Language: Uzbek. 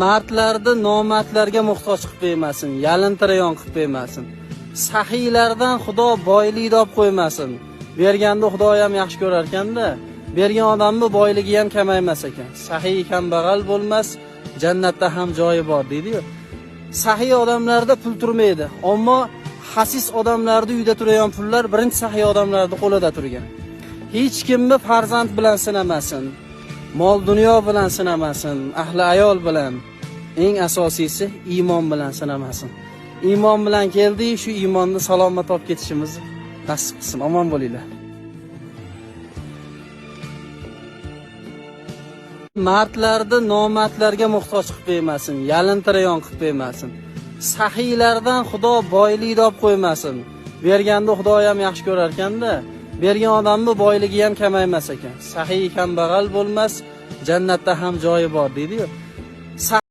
Mardlarni nomardlarga muhtoj qilib qo'ymasin, yalintirayon qilib qo'ymasin. Saxiylardan Xudo boylik olib qo'ymasin. Berganda Xudo ham yaxshi ko'rar ekanda, bergan odamning boyligi ham kamaymas ekan. Saxiy kambag'al bo'lmas, jannatda ham joyi bor deydi-ku. Saxiy odamlarda pul turmaydi, ammo xasis odamlarning uyda turgan pullar birinchi saxiy odamlarning qo'lida turgan. Hech kimni farzand bilan sinamasin, mol dunyo bilan sinamasin, ahli ayol bilan, eng asosiysi iymon bilan sinamasin. Iymon bilan keldi, shu iymonni salomat olib ketishimiz nasib qilsin. Omon bo'linglar. Mardlarni nomardlarga muhtoj qilib qo'ymasin, yalintirayon qilib qo'ymasin. Saxiylardan Xudo boylik olib qo'ymasin. Berganda Xudo ham yaxshi ko'rar ekanda, bergan odamning boyligi ham kamaymas ekan. Saxiy kambag'al bo'lmas, jannatda ham joyi bor deydi-ku.